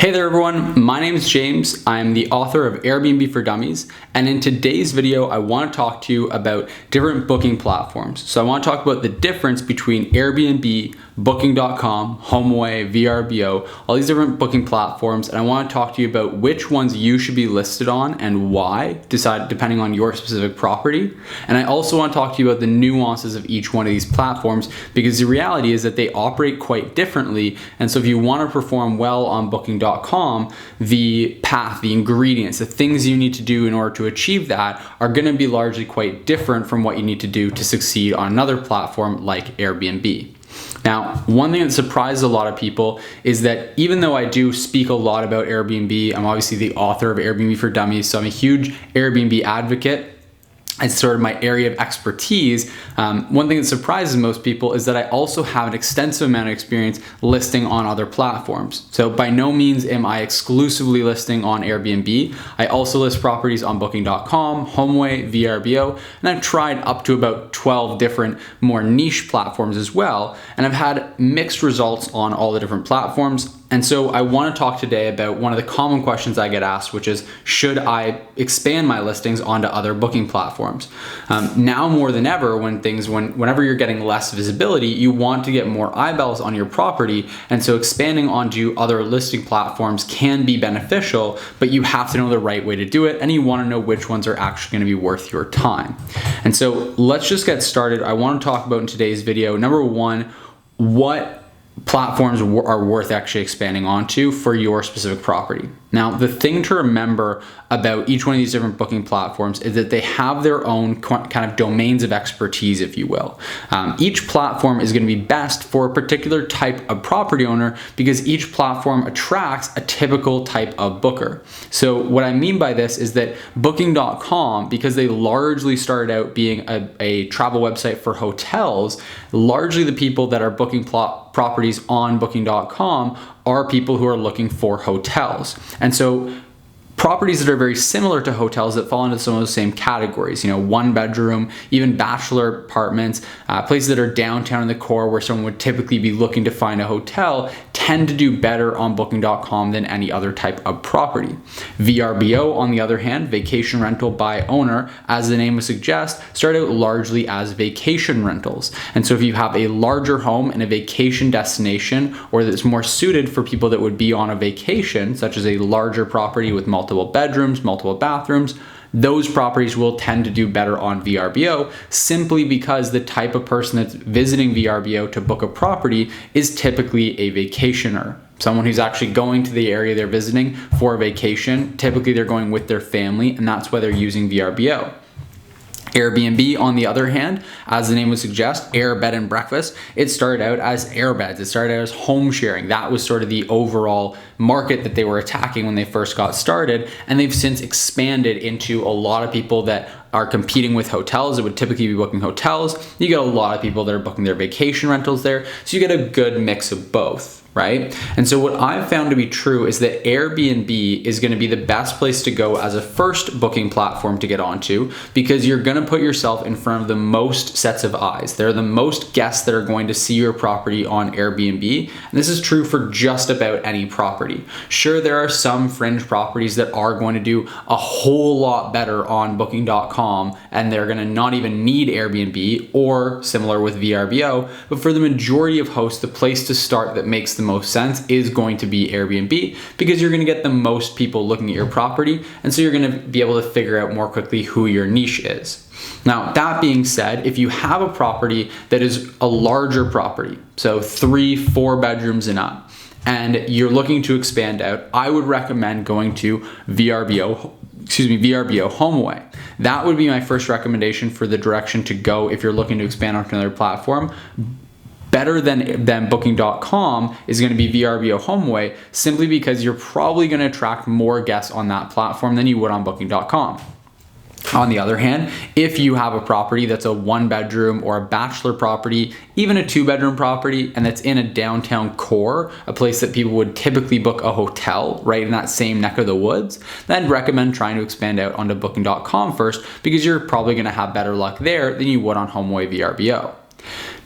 Hey there everyone, my name is James. I'm the author of Airbnb for Dummies, and in today's video I want to talk to you about different booking platforms. So I want to talk about the difference between Airbnb, Booking.com, HomeAway, Vrbo, all these different booking platforms, and I want to talk to you about which ones you should be listed on and why, depending on your specific property. And I also want to talk to you about the nuances of each one of these platforms, because the reality is that they operate quite differently, and so if you want to perform well on Booking.com, the path, the ingredients, the things you need to do in order to achieve that are going to be largely quite different from what you need to do to succeed on another platform like Airbnb. Now, one thing that surprises a lot of people is that even though I do speak a lot about Airbnb, I'm obviously the author of Airbnb for Dummies, so I'm a huge Airbnb advocate. It's sort of my area of expertise. One thing that surprises most people is that I also have an extensive amount of experience listing on other platforms. So by no means am I exclusively listing on Airbnb. I also list properties on Booking.com, HomeAway, Vrbo, and I've tried up to about 12 different more niche platforms as well. And I've had mixed results on all the different platforms. And so I want to talk today about one of the common questions I get asked, which is, should I expand my listings onto other booking platforms? Now more than ever, whenever you're getting less visibility, you want to get more eyeballs on your property. And so expanding onto other listing platforms can be beneficial, but you have to know the right way to do it. And you want to know which ones are actually going to be worth your time. And so let's just get started. I want to talk about in today's video, number one, what platforms are worth actually expanding onto for your specific property. Now, the thing to remember about each one of these different booking platforms is that they have their own kind of domains of expertise, if you will. Each platform is going to be best for a particular type of property owner because each platform attracts a typical type of booker. So what I mean by this is that Booking.com, because they largely started out being a travel website for hotels, largely the people that are booking properties on Booking.com are people who are looking for hotels. And so properties that are very similar to hotels that fall into some of the same categories, one bedroom, even bachelor apartments, places that are downtown in the core where someone would typically be looking to find a hotel, tend to do better on Booking.com than any other type of property. Vrbo, on the other hand, vacation rental by owner, as the name would suggest, start out largely as vacation rentals. And so if you have a larger home in a vacation destination, or that's more suited for people that would be on a vacation, such as a larger property with multiple bedrooms, multiple bathrooms, those properties will tend to do better on Vrbo simply because the type of person that's visiting Vrbo to book a property is typically a vacationer. Someone who's actually going to the area they're visiting for a vacation. Typically they're going with their family, and that's why they're using Vrbo. Airbnb, on the other hand, as the name would suggest, air bed and breakfast, it started out as air beds. It started out as home sharing. That was sort of the overall market that they were attacking when they first got started. And they've since expanded into a lot of people that are competing with hotels. It would typically be booking hotels. You get a lot of people that are booking their vacation rentals there. So you get a good mix of both, right? And so what I've found to be true is that Airbnb is going to be the best place to go as a first booking platform to get onto, because you're going to put yourself in front of the most sets of eyes. There are the most guests that are going to see your property on Airbnb. And this is true for just about any property. Sure, there are some fringe properties that are going to do a whole lot better on Booking.com, and they're going to not even need Airbnb, or similar with Vrbo. But for the majority of hosts, the place to start that makes the most sense is going to be Airbnb, because you're going to get the most people looking at your property, and so you're going to be able to figure out more quickly who your niche is. Now, that being said, if you have a property that is a larger property, so 3-4 bedrooms and up, and you're looking to expand out, I would recommend going to Vrbo, HomeAway. That would be my first recommendation for the direction to go if you're looking to expand onto another platform. Better than Booking.com is going to be Vrbo HomeAway, simply because you're probably going to attract more guests on that platform than you would on Booking.com. On the other hand, if you have a property that's a 1-bedroom or a bachelor property, even a 2-bedroom property, and that's in a downtown core, a place that people would typically book a hotel right in that same neck of the woods, then I'd recommend trying to expand out onto Booking.com first, because you're probably going to have better luck there than you would on HomeAway Vrbo.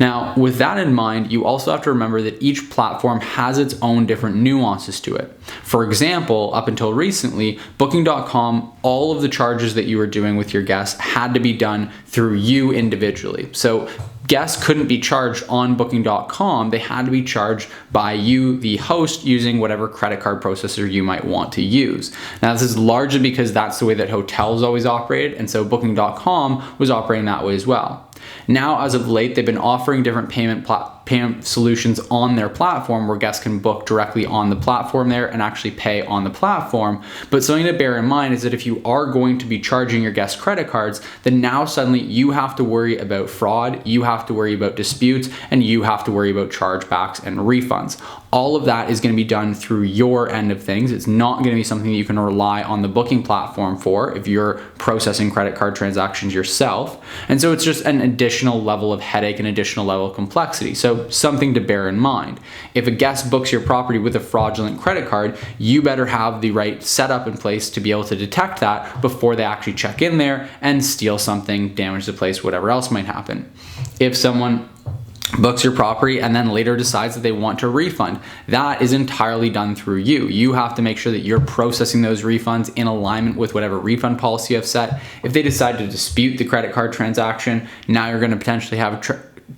Now, with that in mind, you also have to remember that each platform has its own different nuances to it. For example, up until recently, Booking.com, all of the charges that you were doing with your guests had to be done through you individually. So guests couldn't be charged on Booking.com. They had to be charged by you, the host, using whatever credit card processor you might want to use. Now, this is largely because that's the way that hotels always operated, and so Booking.com was operating that way as well. Now, as of late, they've been offering different payment solutions on their platform where guests can book directly on the platform there and actually pay on the platform. But something to bear in mind is that if you are going to be charging your guests credit cards, then now suddenly you have to worry about fraud, you have to worry about disputes, and you have to worry about chargebacks and refunds. All of that is going to be done through your end of things. It's not going to be something that you can rely on the booking platform for if you're processing credit card transactions yourself. And so it's just an additional level of headache and additional level of complexity. So something to bear in mind. If a guest books your property with a fraudulent credit card, you better have the right setup in place to be able to detect that before they actually check in there and steal something, damage the place, whatever else might happen. If someone books your property and then later decides that they want to refund, that is entirely done through you. You have to make sure that you're processing those refunds in alignment with whatever refund policy you have set. If they decide to dispute the credit card transaction, now you're going to potentially have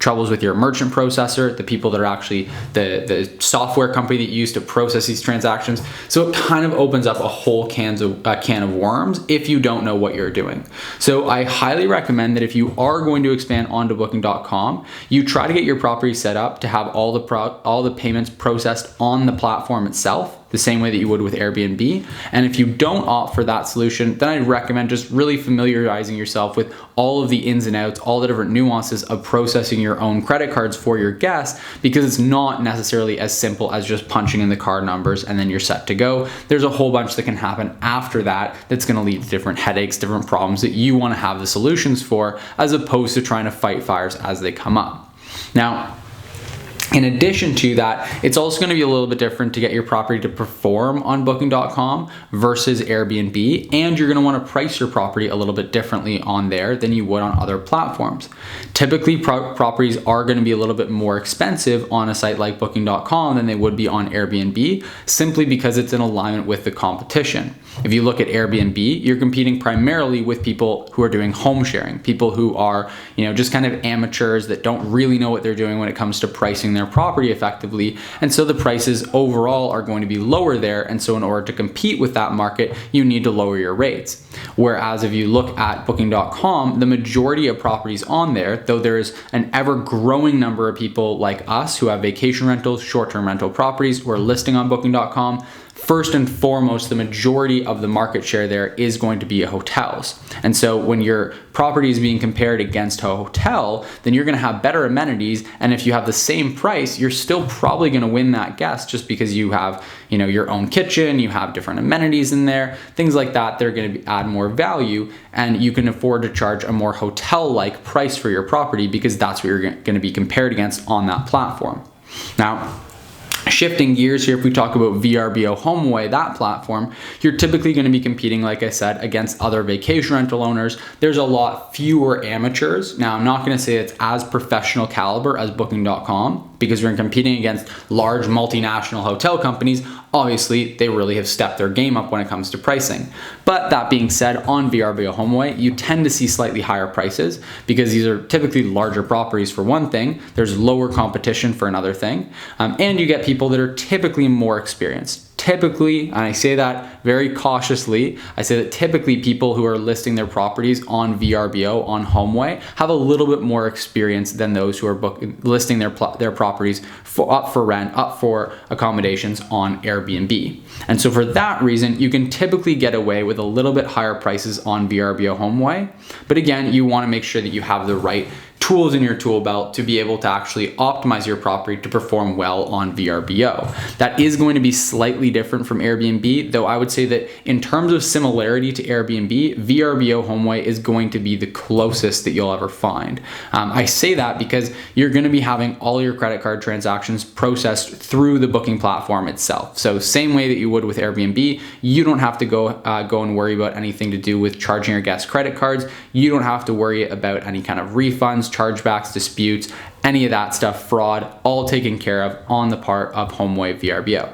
troubles with your merchant processor, the people that are actually the software company that you use to process these transactions. So it kind of opens up a whole can of worms if you don't know what you're doing. So I highly recommend that if you are going to expand onto Booking.com, you try to get your property set up to have all the payments processed on the platform itself, the same way that you would with Airbnb. And if you don't opt for that solution, then I'd recommend just really familiarizing yourself with all of the ins and outs, all the different nuances of processing your own credit cards for your guests, because it's not necessarily as simple as just punching in the card numbers and then you're set to go. There's a whole bunch that can happen after that that's going to lead to different headaches, different problems that you want to have the solutions for, as opposed to trying to fight fires as they come up. Now, in addition to that, it's also going to be a little bit different to get your property to perform on Booking.com versus Airbnb, and you're going to want to price your property a little bit differently on there than you would on other platforms. Typically, properties are going to be a little bit more expensive on a site like Booking.com than they would be on Airbnb, simply because it's in alignment with the competition. If you look at Airbnb, you're competing primarily with people who are doing home sharing, people who are, just kind of amateurs that don't really know what they're doing when it comes to pricing their property effectively. And so the prices overall are going to be lower there. And so in order to compete with that market, you need to lower your rates. Whereas if you look at Booking.com, the majority of properties on there, though there is an ever growing number of people like us who have vacation rentals, short-term rental properties who are listing on Booking.com, first and foremost, the majority of the market share there is going to be hotels. And so when your property is being compared against a hotel, then you're going to have better amenities. And if you have the same price, you're still probably going to win that guest just because you have, your own kitchen, you have different amenities in there, things like that. They're going to add more value, and you can afford to charge a more hotel-like price for your property because that's what you're going to be compared against on that platform. Now, shifting gears here, if we talk about Vrbo, HomeAway, that platform, you're typically going to be competing, like I said, against other vacation rental owners. There's a lot fewer amateurs. Now, I'm not going to say it's as professional caliber as Booking.com because we're competing against large multinational hotel companies. Obviously, they really have stepped their game up when it comes to pricing. But that being said, on Vrbo, HomeAway, you tend to see slightly higher prices because these are typically larger properties for one thing. There's lower competition for another thing. And you get people that are typically more experienced. Typically, and I say that very cautiously, I say that typically people who are listing their properties on Vrbo, on HomeAway, have a little bit more experience than those who are listing their properties up for rent, up for accommodations on Airbnb. And so for that reason, you can typically get away with a little bit higher prices on Vrbo, HomeAway. But again, you want to make sure that you have the right tools in your tool belt to be able to actually optimize your property to perform well on Vrbo. That is going to be slightly different from Airbnb, though I would say that in terms of similarity to Airbnb, Vrbo HomeAway is going to be the closest that you'll ever find. I say that because you're going to be having all your credit card transactions processed through the booking platform itself. So same way that you would with Airbnb, you don't have to go and worry about anything to do with charging your guests credit cards. You don't have to worry about any kind of refunds, chargebacks, disputes. any of that stuff, fraud, all taken care of on the part of HomeAway VRBO.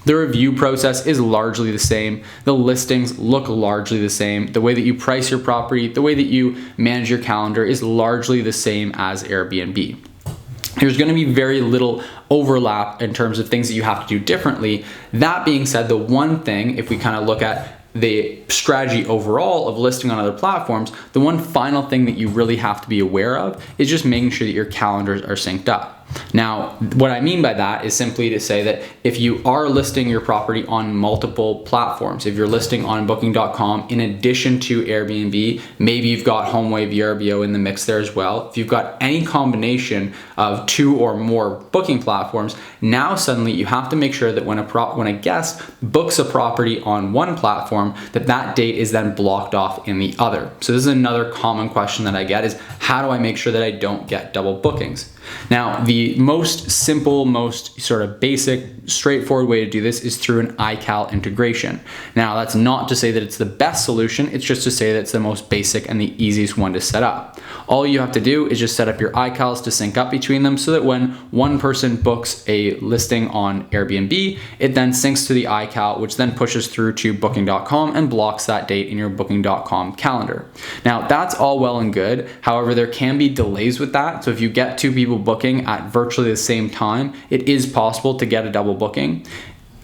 The review process is largely the same. The listings look largely the same. The way that you price your property, the way that you manage your calendar is largely the same as Airbnb. There's going to be very little overlap in terms of things that you have to do differently. That being said, the one thing, if we kind of look at the strategy overall of listing on other platforms, the one final thing that you really have to be aware of is just making sure that your calendars are synced up. Now, what I mean by that is simply to say that if you are listing your property on multiple platforms, if you're listing on booking.com in addition to Airbnb, maybe you've got HomeAway VRBO in the mix there as well. If you've got any combination of 2 or more booking platforms, now suddenly you have to make sure that when a guest books a property on one platform, that date is then blocked off in the other. So this is another common question that I get is, how do I make sure that I don't get double bookings? Now, the most simple, most sort of basic, straightforward way to do this is through an Ical integration. Now, that's not to say that it's the best solution, it's just to say that it's the most basic and the easiest one to set up. All you have to do is just set up your Icals to sync up between them so that when one person books a listing on Airbnb, it then syncs to the Ical, which then pushes through to booking.com and blocks that date in your booking.com calendar. Now, that's all well and good. However, there can be delays with that. So if you get 2 people booking at virtually the same time, it is possible to get a double booking.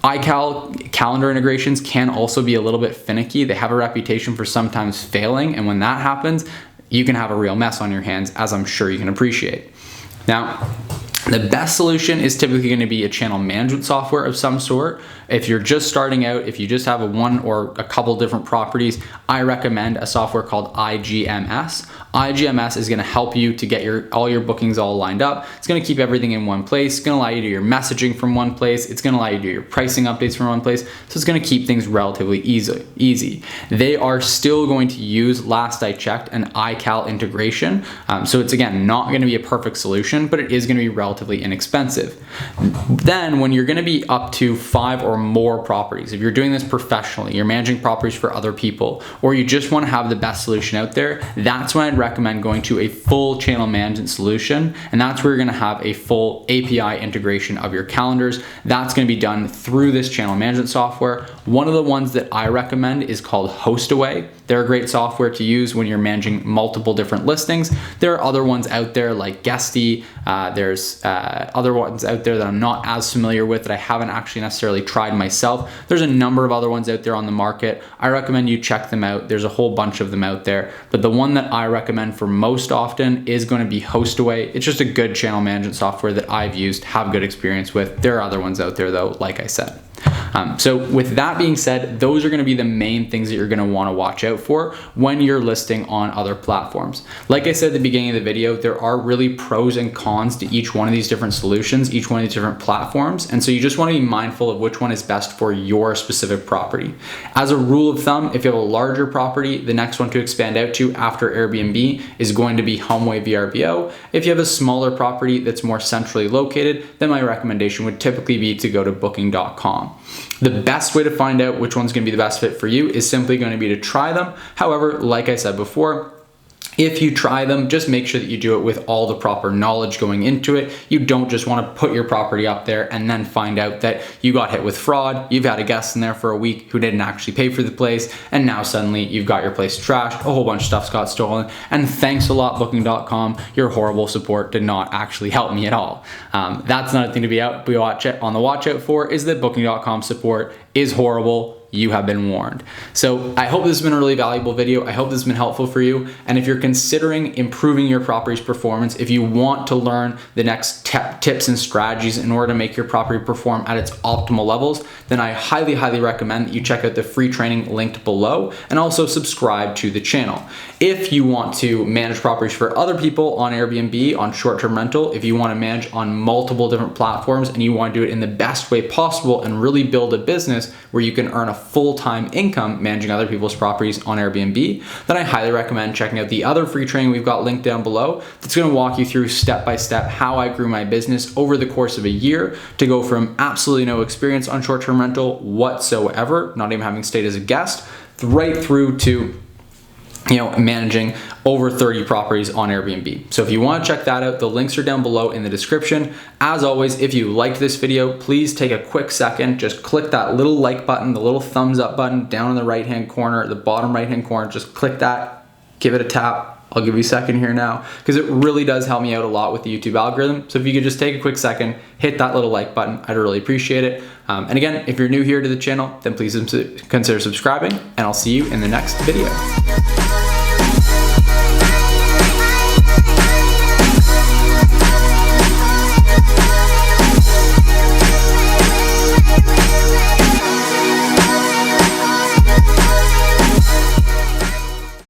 Ical calendar integrations can also be a little bit finicky. They have a reputation for sometimes failing, and when that happens, you can have a real mess on your hands, as I'm sure you can appreciate. Now, the best solution is typically going to be a channel management software of some sort. If you're just starting out, if you just have one or a couple different properties, I recommend a software called IGMS. IGMS is going to help you to get all your bookings all lined up. It's going to keep everything in one place. It's going to allow you to do your messaging from one place. It's going to allow you to do your pricing updates from one place. So it's going to keep things relatively easy. They are still going to use, last I checked, an Ical integration. So it's, again, not going to be a perfect solution, but it is going to be relatively inexpensive. Then when you're going to be up to 5 or more properties, if you're doing this professionally, you're managing properties for other people, or you just want to have the best solution out there, that's when I'd recommend going to a full channel management solution. And that's where you're going to have a full API integration of your calendars. That's going to be done through this channel management software. One of the ones that I recommend is called HomeAway. They're a great software to use when you're managing multiple different listings. There are other ones out there like Guesty. There's other ones out there that I'm not as familiar with, that I haven't actually necessarily tried myself. There's a number of other ones out there on the market. I recommend you check them out. There's a whole bunch of them out there, but the one that I recommend for most often is going to be HomeAway. It's just a good channel management software that I've used, have good experience with. There are other ones out there though, like I said. So with that being said, those are going to be the main things that you're going to want to watch out for when you're listing on other platforms. Like I said at the beginning of the video, there are really pros and cons to each one of these different solutions, each one of these different platforms. And so you just want to be mindful of which one is best for your specific property. As a rule of thumb, if you have a larger property, the next one to expand out to after Airbnb is going to be HomeAway VRBO. If you have a smaller property that's more centrally located, then my recommendation would typically be to go to booking.com. The best way to find out which one's going to be the best fit for you is simply going to be to try them. However, like I said before, if you try them, just make sure that you do it with all the proper knowledge going into it. You don't just want to put your property up there and then find out that you got hit with fraud. You've had a guest in there for a week who didn't actually pay for the place, and now suddenly you've got your place trashed, a whole bunch of stuff's got stolen, and thanks a lot booking.com, your horrible support did not actually help me at all. That's another thing to be on the watch out for, is that booking.com support is horrible. You have been warned. So I hope this has been a really valuable video. I hope this has been helpful for you. And if you're considering improving your property's performance, if you want to learn the next tips and strategies in order to make your property perform at its optimal levels, then I highly, highly recommend that you check out the free training linked below and also subscribe to the channel. If you want to manage properties for other people on Airbnb, on short-term rental, if you want to manage on multiple different platforms and you want to do it in the best way possible and really build a business where you can earn a full-time income managing other people's properties on Airbnb, then I highly recommend checking out the other free training we've got linked down below that's going to walk you through step-by-step how I grew my business over the course of a year to go from absolutely no experience on short-term rental whatsoever, not even having stayed as a guest, right through to managing over 30 properties on Airbnb. So if you want to check that out, the links are down below in the description. As always, if you liked this video, please take a quick second, just click that little like button, the little thumbs up button down in the right-hand corner, the bottom right-hand corner, just click that, give it a tap. I'll give you a second here now, because it really does help me out a lot with the YouTube algorithm. So if you could just take a quick second, hit that little like button, I'd really appreciate it. And again, if you're new here to the channel, then please consider subscribing, and I'll see you in the next video.